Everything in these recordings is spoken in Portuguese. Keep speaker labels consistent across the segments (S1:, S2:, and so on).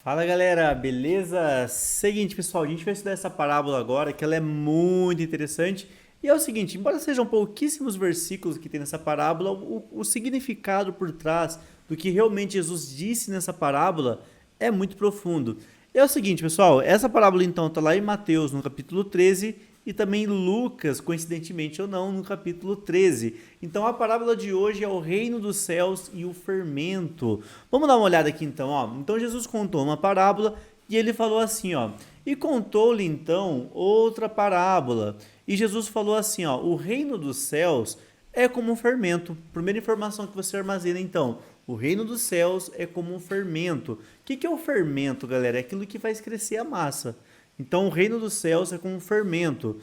S1: Fala galera, beleza? Seguinte pessoal, a gente vai estudar essa parábola agora, que ela é muito interessante. E é o seguinte, embora sejam pouquíssimos versículos que tem nessa parábola, o significado por trás do que realmente Jesus disse nessa parábola é muito profundo. E é o seguinte pessoal, essa parábola então está lá em Mateus no capítulo 13 e também Lucas, coincidentemente ou não, no capítulo 13. Então a parábola de hoje é o reino dos céus e o fermento. Vamos dar uma olhada aqui então, ó. Então Jesus contou uma parábola e ele falou assim, ó: "E contou-lhe então outra parábola. E Jesus falou assim, ó: O reino dos céus é como um fermento." Primeira informação que você armazena então, o reino dos céus é como um fermento. O que é o fermento, galera? É aquilo que faz crescer a massa. Então, o reino dos céus é como um fermento.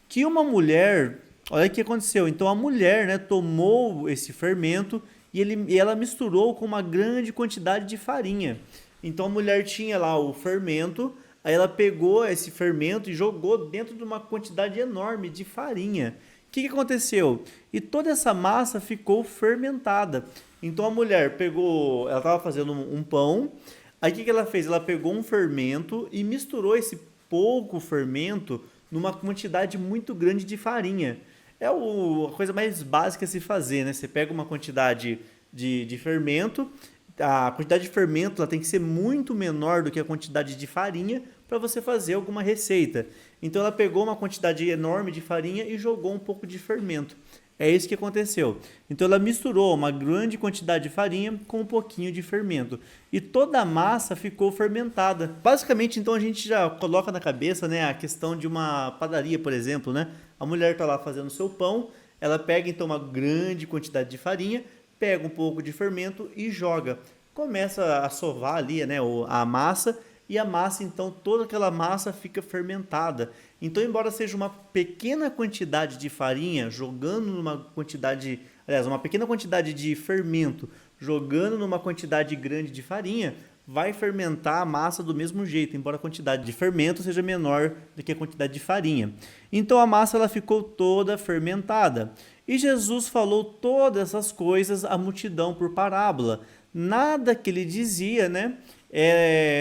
S1: Que uma mulher, olha o que aconteceu. Então, a mulher, né, tomou esse fermento e ela misturou com uma grande quantidade de farinha. Então, a mulher tinha lá o fermento, aí ela pegou esse fermento e jogou dentro de uma quantidade enorme de farinha. O que aconteceu? E toda essa massa ficou fermentada. Então, a mulher pegou, ela estava fazendo um pão. Aí o que ela fez? Ela pegou um fermento e misturou esse pouco fermento numa quantidade muito grande de farinha. É a coisa mais básica a se fazer, né? Você pega uma quantidade de fermento, a quantidade de fermento ela tem que ser muito menor do que a quantidade de farinha para você fazer alguma receita. Então ela pegou uma quantidade enorme de farinha e jogou um pouco de fermento. É isso que aconteceu. Então ela misturou uma grande quantidade de farinha com um pouquinho de fermento. E toda a massa ficou fermentada. Basicamente, então a gente já coloca na cabeça, né, a questão de uma padaria, por exemplo, né? A mulher está lá fazendo seu pão, ela pega então uma grande quantidade de farinha, pega um pouco de fermento e joga. Começa a sovar ali, né, a massa, e a massa, então, toda aquela massa fica fermentada. Então, embora seja uma pequena quantidade de farinha jogando numa quantidade, aliás, uma pequena quantidade de fermento jogando numa quantidade grande de farinha, vai fermentar a massa do mesmo jeito, embora a quantidade de fermento seja menor do que a quantidade de farinha. Então a massa ela ficou toda fermentada. E Jesus falou todas essas coisas à multidão por parábola. Nada que ele dizia, né?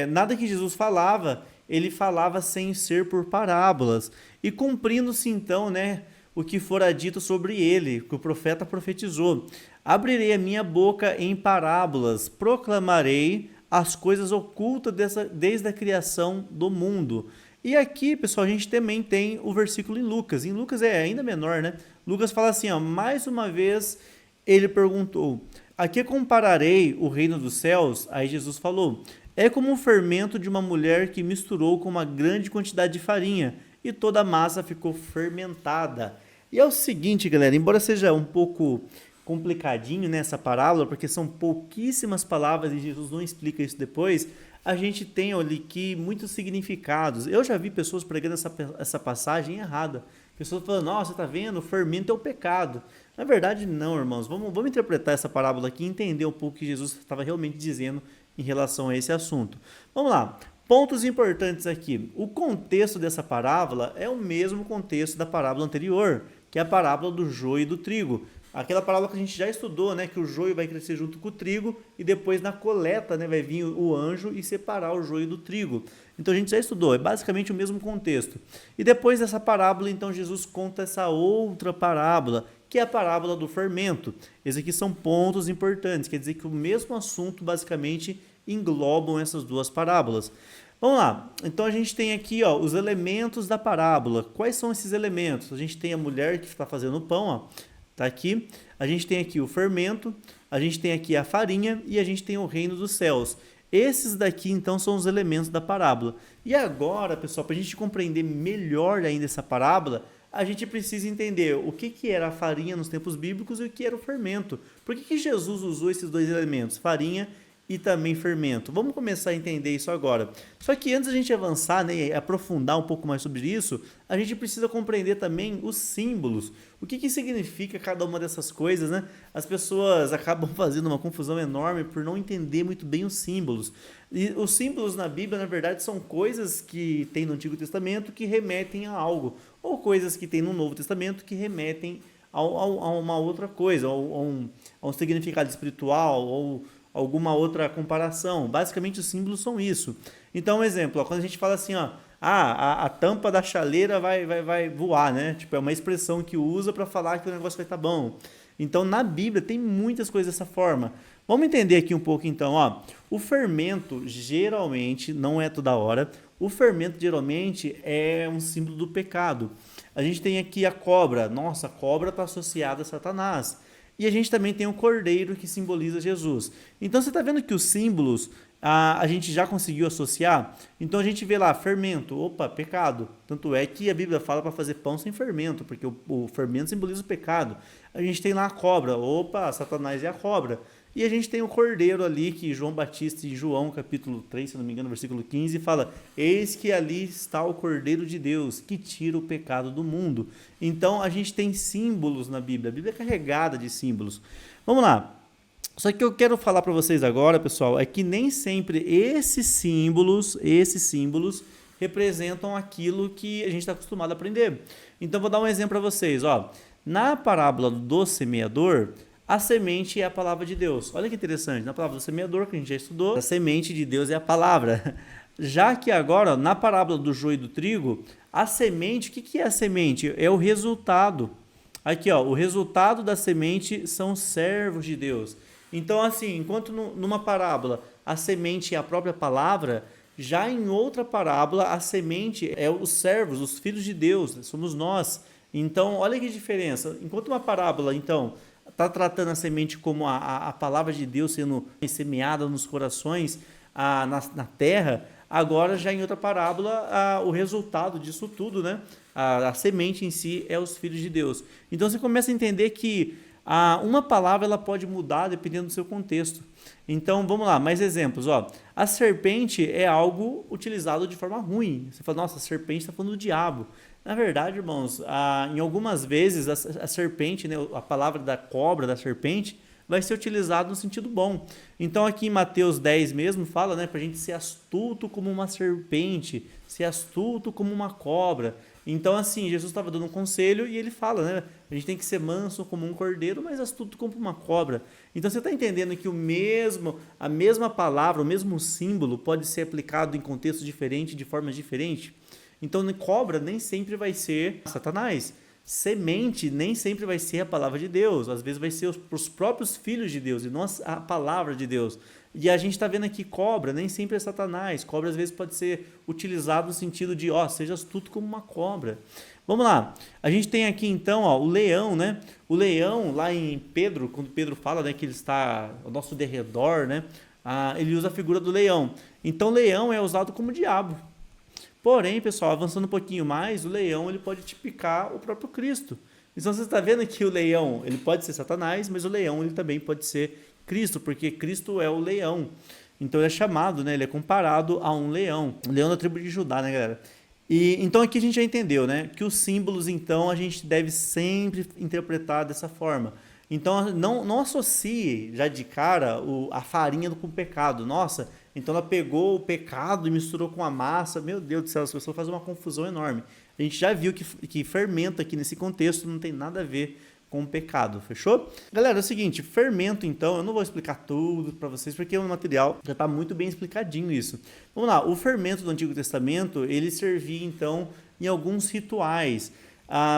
S1: Nada que Jesus falava, ele falava sem ser por parábolas. E cumprindo-se então, né, o que fora dito sobre ele, que o profeta profetizou. Abrirei a minha boca em parábolas, proclamarei as coisas ocultas desde a criação do mundo. E aqui, pessoal, a gente também tem o versículo em Lucas. Em Lucas é ainda menor, né? Lucas fala assim, ó, mais uma vez ele perguntou: a que compararei o reino dos céus? Aí Jesus falou: é como um fermento de uma mulher que misturou com uma grande quantidade de farinha e toda a massa ficou fermentada. E é o seguinte, galera, embora seja um pouco complicadinho nessa parábola, porque são pouquíssimas palavras e Jesus não explica isso depois, a gente tem ali que muitos significados. Eu já vi pessoas pregando essa passagem errada. Pessoas falando, nossa, tá vendo? O fermento é o pecado. Na verdade, não, irmãos. Vamos interpretar essa parábola aqui e entender um pouco o que Jesus estava realmente dizendo em relação a esse assunto. Vamos lá. Pontos importantes aqui. O contexto dessa parábola é o mesmo contexto da parábola anterior, que é a parábola do joio e do trigo. Aquela parábola que a gente já estudou, né, que o joio vai crescer junto com o trigo e depois na coleta, né, vai vir o anjo e separar o joio do trigo. Então a gente já estudou, é basicamente o mesmo contexto. E depois dessa parábola, então Jesus conta essa outra parábola, que é a parábola do fermento. Esses aqui são pontos importantes, quer dizer que o mesmo assunto basicamente englobam essas duas parábolas. Vamos lá, então a gente tem aqui ó, os elementos da parábola. Quais são esses elementos? A gente tem a mulher que está fazendo o pão, ó, tá aqui. A gente tem aqui o fermento, a gente tem aqui a farinha e a gente tem o reino dos céus. Esses daqui, então, são os elementos da parábola. E agora, pessoal, para a gente compreender melhor ainda essa parábola, a gente precisa entender o que era a farinha nos tempos bíblicos e o que era o fermento. Por que Jesus usou esses dois elementos, farinha e também fermento? Vamos começar a entender isso agora. Só que antes da gente avançar, né, e aprofundar um pouco mais sobre isso, a gente precisa compreender também os símbolos. O que significa cada uma dessas coisas, né? As pessoas acabam fazendo uma confusão enorme por não entender muito bem os símbolos. E os símbolos na Bíblia, na verdade, são coisas que tem no Antigo Testamento que remetem a algo, ou coisas que tem no Novo Testamento que remetem a uma outra coisa, a um significado espiritual, ou alguma outra comparação. Basicamente, os símbolos são isso. Então, um exemplo, ó, quando a gente fala assim, ó, a tampa da chaleira vai voar, né? Tipo, é uma expressão que usa para falar que o negócio vai estar bom. Então, na Bíblia tem muitas coisas dessa forma. Vamos entender aqui um pouco então, ó. O fermento geralmente não é toda hora. O fermento geralmente é um símbolo do pecado. A gente tem aqui a cobra. Nossa, a cobra está associada a Satanás. E a gente também tem o cordeiro que simboliza Jesus. Então você está vendo que os símbolos a gente já conseguiu associar? Então a gente vê lá fermento, opa, pecado. Tanto é que a Bíblia fala para fazer pão sem fermento, porque o fermento simboliza o pecado. A gente tem lá a cobra, opa, Satanás é a cobra. E a gente tem o cordeiro ali, que João Batista, em João capítulo 3, se não me engano, versículo 15, fala: eis que ali está o cordeiro de Deus, que tira o pecado do mundo. Então a gente tem símbolos na Bíblia, a Bíblia é carregada de símbolos. Vamos lá. Só que eu quero falar para vocês agora, pessoal, é que nem sempre esses símbolos representam aquilo que a gente está acostumado a aprender. Então vou dar um exemplo para vocês, ó. Na parábola do semeador, a semente é a palavra de Deus. Olha que interessante, na palavra do semeador, que a gente já estudou, a semente de Deus é a palavra. Já que agora, na parábola do joio e do trigo, a semente, o que é a semente? É o resultado. Aqui, ó, o resultado da semente são os servos de Deus. Então, assim, enquanto numa parábola a semente é a própria palavra, já em outra parábola a semente é os servos, os filhos de Deus, somos nós. Então, olha que diferença. Enquanto uma parábola, então, está tratando a semente como a palavra de Deus sendo semeada nos corações, na terra, agora já em outra parábola o resultado disso tudo, né? A semente em si é os filhos de Deus. Então você começa a entender que uma palavra ela pode mudar dependendo do seu contexto. Então vamos lá, mais exemplos. Ó. A serpente é algo utilizado de forma ruim. Você fala, nossa, a serpente está falando do diabo. Na verdade, irmãos, em algumas vezes a serpente, né, a palavra da cobra, da serpente, vai ser utilizado no sentido bom. Então aqui em Mateus 10 mesmo fala, né, para a gente ser astuto como uma serpente, ser astuto como uma cobra. Então assim, Jesus estava dando um conselho e ele fala, né, a gente tem que ser manso como um cordeiro, mas astuto como uma cobra. Então você está entendendo que a mesma palavra, o mesmo símbolo pode ser aplicado em contextos diferentes, de formas diferentes? Então cobra nem sempre vai ser Satanás. Semente nem sempre vai ser a palavra de Deus, às vezes vai ser os próprios filhos de Deus e não a palavra de Deus. E a gente está vendo aqui cobra, nem sempre é Satanás. Cobra às vezes pode ser utilizado no sentido de, seja astuto como uma cobra. Vamos lá, a gente tem aqui então o leão, né? O leão lá em Pedro, quando Pedro fala, né, que ele está ao nosso derredor, né? Ele usa a figura do leão. Então leão é usado como diabo. Porém, pessoal, avançando um pouquinho mais, o leão ele pode tipificar o próprio Cristo. Então você está vendo que o leão ele pode ser Satanás, mas o leão ele também pode ser Cristo, porque Cristo é o leão. Então ele é chamado, né, ele é comparado a um leão. O leão da tribo de Judá, né, galera? E então aqui a gente já entendeu, né, que os símbolos, então, a gente deve sempre interpretar dessa forma. Então não associe já de cara a farinha com o pecado. Nossa, então ela pegou o pecado e misturou com a massa. Meu Deus do céu, as pessoas fazem uma confusão enorme. A gente já viu que fermento aqui nesse contexto não tem nada a ver com o pecado, fechou? Galera, é o seguinte, fermento então, eu não vou explicar tudo para vocês porque o material já está muito bem explicadinho isso. Vamos lá, o fermento do Antigo Testamento, ele servia então em alguns rituais.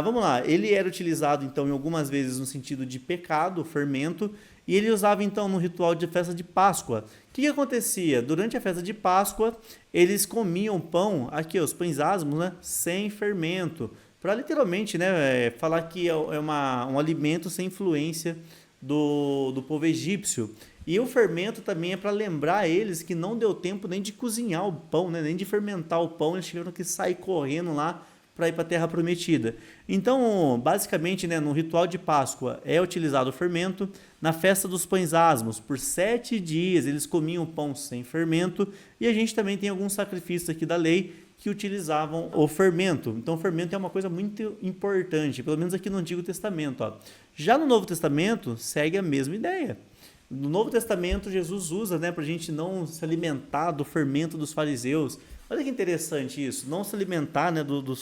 S1: Vamos lá, ele era utilizado então em algumas vezes no sentido de pecado, fermento, e ele usava então no ritual de festa de Páscoa. O que acontecia? Durante a festa de Páscoa, eles comiam pão, aqui os pães asmos, né, sem fermento, para literalmente, né, falar que é um alimento sem influência do povo egípcio. E o fermento também é para lembrar eles que não deu tempo nem de cozinhar o pão, né, nem de fermentar o pão, eles tiveram que sair correndo lá para ir para a Terra Prometida. Então, basicamente, né, no ritual de Páscoa é utilizado o fermento. Na festa dos pães asmos, por 7 dias eles comiam pão sem fermento. E a gente também tem alguns sacrifícios aqui da lei que utilizavam o fermento. Então, o fermento é uma coisa muito importante, pelo menos aqui no Antigo Testamento. Ó. Já no Novo Testamento, segue a mesma ideia. No Novo Testamento, Jesus usa, né, para a gente não se alimentar do fermento dos fariseus. Olha que interessante isso, não se alimentar, né, do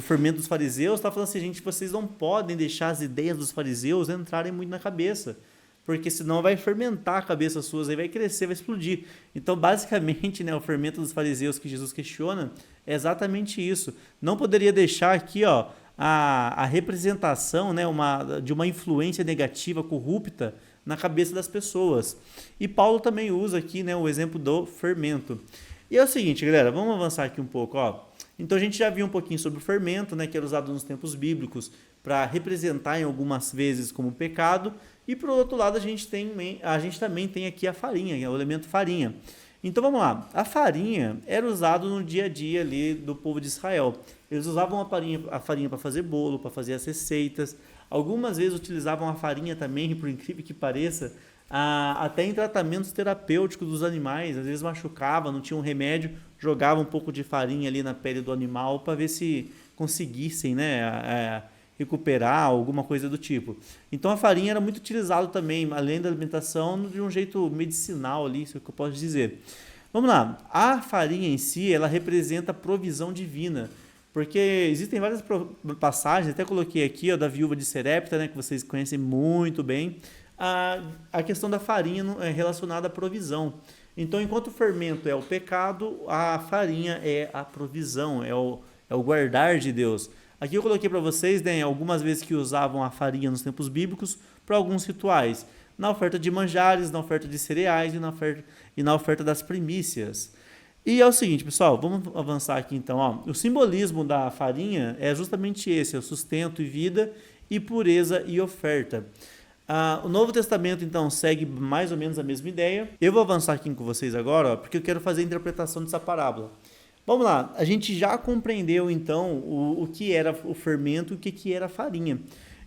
S1: fermento dos fariseus. Está falando assim, gente, vocês não podem deixar as ideias dos fariseus entrarem muito na cabeça. porque senão vai fermentar a cabeça suas, aí vai crescer, vai explodir. Então, basicamente, né, o fermento dos fariseus que Jesus questiona é exatamente isso. Não poderia deixar aqui, ó, a representação, né, de uma influência negativa, corrupta, na cabeça das pessoas. E Paulo também usa aqui, né, o exemplo do fermento. E é o seguinte, galera, vamos avançar aqui um pouco, ó. Então a gente já viu um pouquinho sobre o fermento, né, que era usado nos tempos bíblicos para representar em algumas vezes como pecado. E por outro lado a gente também tem aqui a farinha, que é o elemento farinha. Então vamos lá, a farinha era usada no dia a dia ali do povo de Israel. Eles usavam a farinha para fazer bolo, para fazer as receitas. Algumas vezes utilizavam a farinha também, por incrível que pareça, até em tratamentos terapêuticos dos animais. Às vezes machucava, não tinha um remédio, jogava um pouco de farinha ali na pele do animal para ver se conseguissem, né, recuperar, alguma coisa do tipo. Então a farinha era muito utilizada também, além da alimentação, de um jeito medicinal ali, isso é o que eu posso dizer. Vamos lá, a farinha em si, ela representa a provisão divina, porque existem várias passagens, até coloquei aqui, ó, da viúva de Serepta, né, que vocês conhecem muito bem, a questão da farinha é relacionada à provisão. Então, enquanto o fermento é o pecado, a farinha é a provisão, é o guardar de Deus. Aqui eu coloquei para vocês, né, algumas vezes que usavam a farinha nos tempos bíblicos para alguns rituais. Na oferta de manjares, na oferta de cereais e na oferta das primícias. E é o seguinte, pessoal, vamos avançar aqui então. Ó. O simbolismo da farinha é justamente esse, é o sustento e vida, e pureza e oferta. O Novo Testamento, então, segue mais ou menos a mesma ideia. Eu vou avançar aqui com vocês agora, ó, porque eu quero fazer a interpretação dessa parábola. Vamos lá, a gente já compreendeu, então, o que era o fermento e o que era a farinha.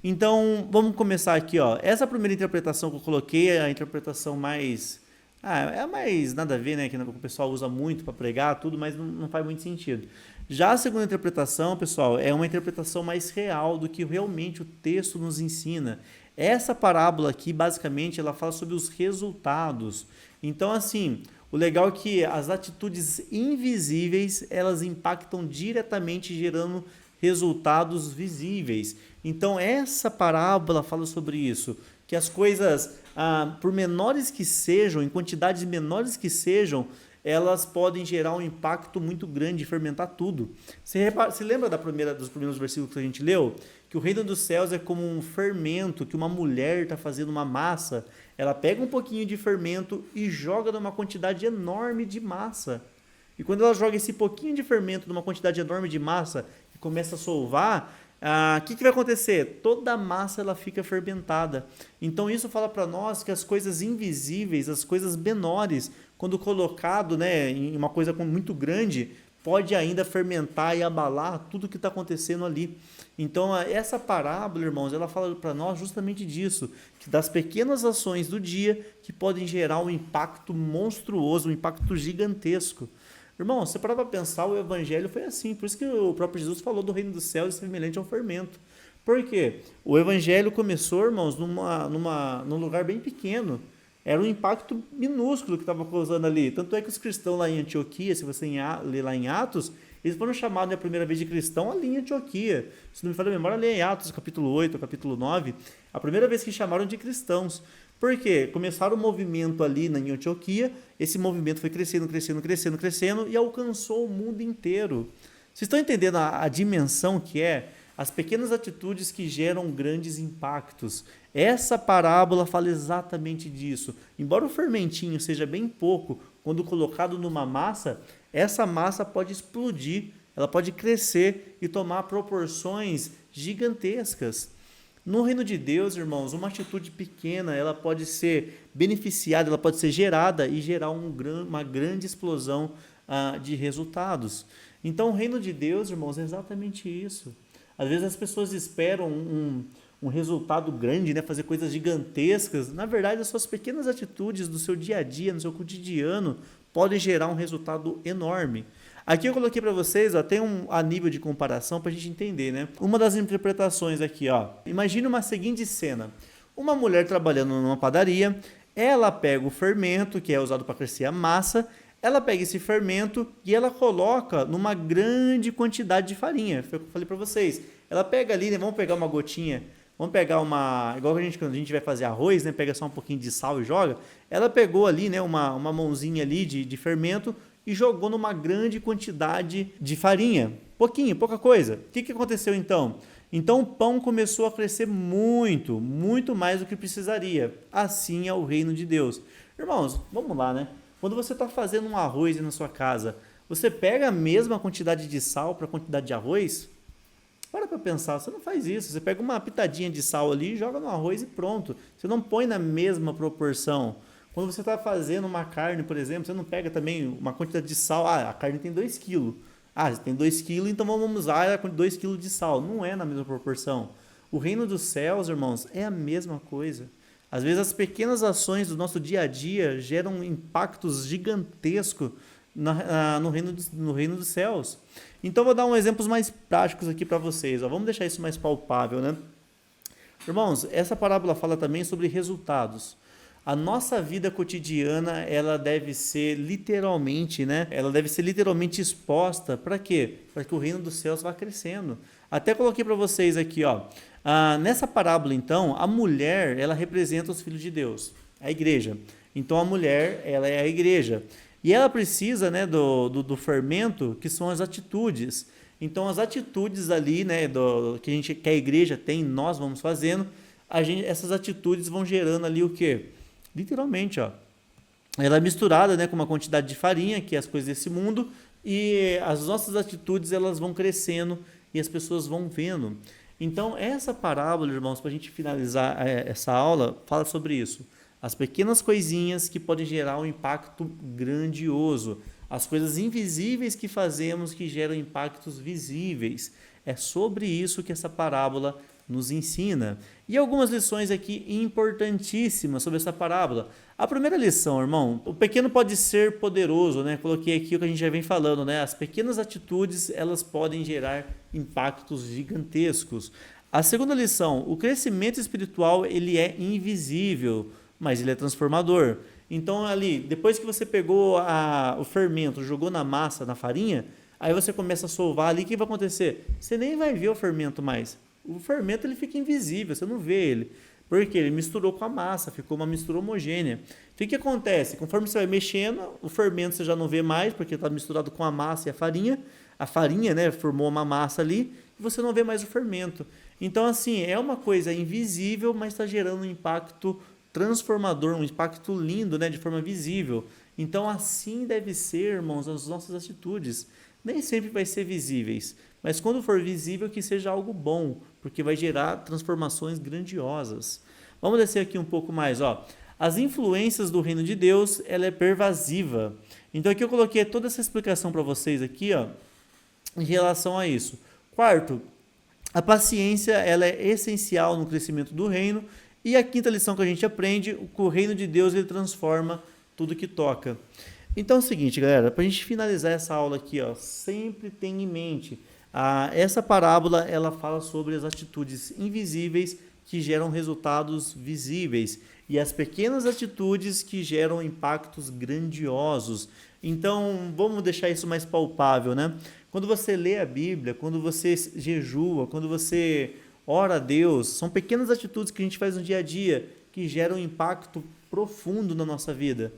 S1: Então, vamos começar aqui, ó. Essa primeira interpretação que eu coloquei é a interpretação mais... é a mais nada a ver, né? Que o pessoal usa muito para pregar, tudo, mas não faz muito sentido. Já a segunda interpretação, pessoal, é uma interpretação mais real do que realmente o texto nos ensina. Essa parábola aqui, basicamente, ela fala sobre os resultados. Então, assim, o legal é que as atitudes invisíveis, elas impactam diretamente, gerando resultados visíveis. Então, essa parábola fala sobre isso, que as coisas, por menores que sejam, em quantidades menores que sejam, elas podem gerar um impacto muito grande e fermentar tudo. Você lembra dos primeiros versículos que a gente leu? Que o reino dos céus é como um fermento, que uma mulher está fazendo uma massa. Ela pega um pouquinho de fermento e joga numa quantidade enorme de massa. E quando ela joga esse pouquinho de fermento numa quantidade enorme de massa e começa a solvar, o que vai acontecer? Toda a massa ela fica fermentada. Então isso fala para nós que as coisas invisíveis, as coisas menores, quando colocado, né, em uma coisa muito grande, pode ainda fermentar e abalar tudo que está acontecendo ali. Então essa parábola, irmãos, ela fala para nós justamente disso, que das pequenas ações do dia que podem gerar um impacto monstruoso, um impacto gigantesco. Irmão, você para pensar, o evangelho foi assim, por isso que o próprio Jesus falou do reino dos céus semelhante a um fermento. Por quê? O evangelho começou, irmãos, num lugar bem pequeno. Era um impacto minúsculo que estava causando ali. Tanto é que os cristãos lá em Antioquia, se você ler lá em Atos, eles foram chamados a primeira vez de cristão ali em Antioquia. Se não me falha a memória, lê em Atos, capítulo 8, capítulo 9. A primeira vez que chamaram de cristãos. Por quê? Começaram o movimento ali em Antioquia, esse movimento foi crescendo e alcançou o mundo inteiro. Vocês estão entendendo a dimensão que é? As pequenas atitudes que geram grandes impactos. Essa parábola fala exatamente disso. Embora o fermentinho seja bem pouco, quando colocado numa massa, essa massa pode explodir, ela pode crescer e tomar proporções gigantescas. No reino de Deus, irmãos, uma atitude pequena, ela pode ser beneficiada, ela pode ser gerada e gerar uma grande explosão de resultados. Então, o reino de Deus, irmãos, é exatamente isso. Às vezes as pessoas esperam um resultado grande, né? Fazer coisas gigantescas. Na verdade, as suas pequenas atitudes do seu dia a dia, no seu cotidiano, podem gerar um resultado enorme. Aqui eu coloquei para vocês, ó, tem a nível de comparação para a gente entender, né? Uma das interpretações aqui, ó. Imagine uma seguinte cena. Uma mulher trabalhando numa padaria, ela pega o fermento, que é usado para crescer a massa, ela pega esse fermento e ela coloca numa grande quantidade de farinha. Foi o que eu falei para vocês. Ela pega ali, né, vamos pegar uma gotinha Vamos pegar igual quando a gente vai fazer arroz, né? Pega só um pouquinho de sal e joga. Ela pegou ali, né? Uma mãozinha ali de fermento e jogou numa grande quantidade de farinha. Pouca coisa. O que aconteceu então? Então o pão começou a crescer muito, muito mais do que precisaria. Assim é o reino de Deus. Irmãos, vamos lá, né? Quando você está fazendo um arroz na sua casa, você pega a mesma quantidade de sal para a quantidade de arroz? Para pensar, você não faz isso. Você pega uma pitadinha de sal ali, joga no arroz e pronto. Você não põe na mesma proporção. Quando você está fazendo uma carne, por exemplo, você não pega também uma quantidade de sal. Ah, a carne tem 2 quilos. Ah, você tem 2 quilos, então vamos usar 2 quilos de sal. Não é na mesma proporção. O reino dos céus, irmãos, é a mesma coisa. Às vezes as pequenas ações do nosso dia a dia geram impactos gigantescos no reino dos céus. Então vou dar uns exemplos mais práticos aqui para vocês. Ó. Vamos deixar isso mais palpável, né? Irmãos, essa parábola fala também sobre resultados. A nossa vida cotidiana, ela deve ser literalmente, né? Ela deve ser literalmente exposta para quê? Para que o reino dos céus vá crescendo. Até coloquei para vocês aqui, ó. Nessa parábola, então, a mulher, ela representa os filhos de Deus, a igreja. Então a mulher, ela é a igreja. E ela precisa, né, do fermento, que são as atitudes. Então as atitudes ali, né, que a igreja tem, nós vamos fazendo, essas atitudes vão gerando ali o quê? Literalmente, ó. Ela é misturada, né, com uma quantidade de farinha, que é as coisas desse mundo, e as nossas atitudes elas vão crescendo e as pessoas vão vendo. Então essa parábola, irmãos, para a gente finalizar essa aula, fala sobre isso. As pequenas coisinhas que podem gerar um impacto grandioso. As coisas invisíveis que fazemos que geram impactos visíveis. É sobre isso que essa parábola nos ensina. E algumas lições aqui importantíssimas sobre essa parábola. A primeira lição, irmão, o pequeno pode ser poderoso, né? Coloquei aqui o que a gente já vem falando, né? As pequenas atitudes, elas podem gerar impactos gigantescos. A segunda lição, o crescimento espiritual, ele é invisível, mas ele é transformador. Então ali, depois que você pegou o fermento, jogou na massa, na farinha, aí você começa a solvar ali, o que vai acontecer? Você nem vai ver o fermento mais. O fermento ele fica invisível, você não vê ele. Porque ele misturou com a massa, ficou uma mistura homogênea. Então o que acontece? Conforme você vai mexendo, o fermento você já não vê mais, porque está misturado com a massa e a farinha. A farinha, né, formou uma massa ali, e você não vê mais o fermento. Então assim, é uma coisa invisível, mas está gerando um impacto transformador, um impacto lindo, né, de forma visível. Então assim deve ser, irmãos, as nossas atitudes. Nem sempre vai ser visíveis, mas quando for visível que seja algo bom, porque vai gerar transformações grandiosas. Vamos descer aqui um pouco mais, ó. As influências do reino de Deus, ela é pervasiva. Então aqui eu coloquei toda essa explicação para vocês aqui, ó, em relação a isso. Quarto, a paciência, ela é essencial no crescimento do reino. E a quinta lição que a gente aprende, o reino de Deus ele transforma tudo que toca. Então é o seguinte, galera, para a gente finalizar essa aula aqui, ó, sempre tenha em mente, essa parábola ela fala sobre as atitudes invisíveis que geram resultados visíveis e as pequenas atitudes que geram impactos grandiosos. Então vamos deixar isso mais palpável, né? Quando você lê a Bíblia, quando você jejua, quando você ora a Deus, são pequenas atitudes que a gente faz no dia a dia que geram um impacto profundo na nossa vida.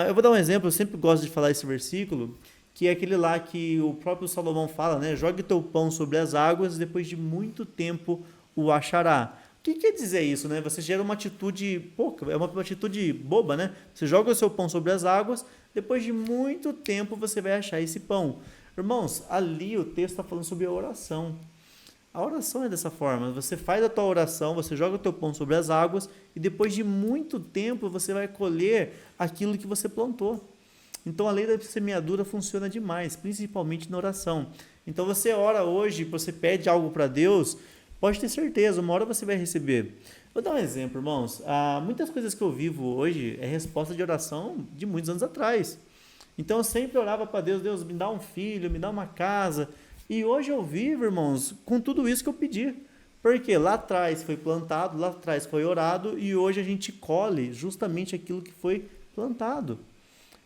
S1: Eu vou dar um exemplo, eu sempre gosto de falar esse versículo, que é aquele lá que o próprio Salomão fala, né? Jogue teu pão sobre as águas, depois de muito tempo o achará. O que quer dizer isso, né? Você gera uma atitude pouca, é uma atitude boba, né? Você joga o seu pão sobre as águas, depois de muito tempo você vai achar esse pão. Irmãos, ali o texto está falando sobre a oração. A oração é dessa forma, você faz a tua oração, você joga o teu pão sobre as águas e depois de muito tempo você vai colher aquilo que você plantou. Então a lei da semeadura funciona demais, principalmente na oração. Então você ora hoje, você pede algo para Deus, pode ter certeza, uma hora você vai receber. Vou dar um exemplo, irmãos. Muitas coisas que eu vivo hoje é resposta de oração de muitos anos atrás. Então eu sempre orava para Deus, Deus me dá um filho, me dá uma casa. E hoje eu vivo, irmãos, com tudo isso que eu pedi. Porque lá atrás foi plantado, lá atrás foi orado e hoje a gente colhe justamente aquilo que foi plantado.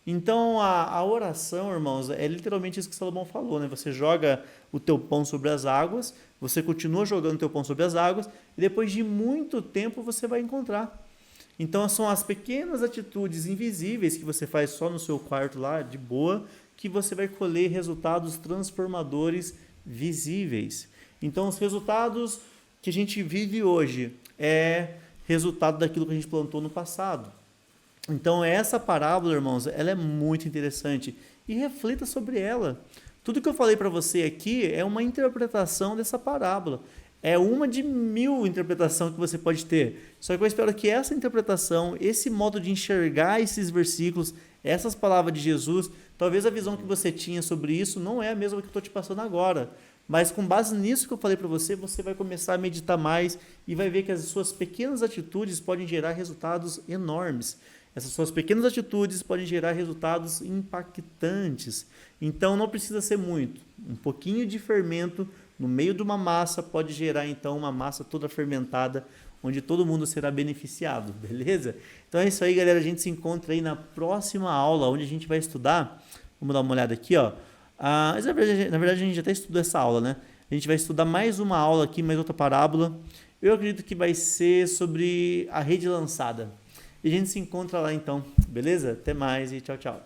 S1: Então, a oração, irmãos, é literalmente isso que Salomão falou, né? Você joga o teu pão sobre as águas, você continua jogando o teu pão sobre as águas, e depois de muito tempo você vai encontrar. Então, são as pequenas atitudes invisíveis que você faz só no seu quarto lá, de boa, que você vai colher resultados transformadores visíveis. Então, os resultados que a gente vive hoje é resultado daquilo que a gente plantou no passado. Então, essa parábola, irmãos, ela é muito interessante e reflita sobre ela. Tudo que eu falei para você aqui é uma interpretação dessa parábola. É uma de 1000 interpretações que você pode ter. Só que eu espero que essa interpretação, esse modo de enxergar esses versículos, essas palavras de Jesus, talvez a visão que você tinha sobre isso não é a mesma que eu estou te passando agora. Mas com base nisso que eu falei para você, você vai começar a meditar mais e vai ver que as suas pequenas atitudes podem gerar resultados enormes. Essas suas pequenas atitudes podem gerar resultados impactantes. Então não precisa ser muito. Um pouquinho de fermento no meio de uma massa pode gerar então uma massa toda fermentada, onde todo mundo será beneficiado, beleza? Então é isso aí, galera. A gente se encontra aí na próxima aula, onde a gente vai estudar. Vamos dar uma olhada aqui, ó. Mas na verdade, a gente já até estudou essa aula, né? A gente vai estudar mais uma aula aqui, mais outra parábola. Eu acredito que vai ser sobre a rede lançada. E a gente se encontra lá então, beleza? Até mais e tchau, tchau.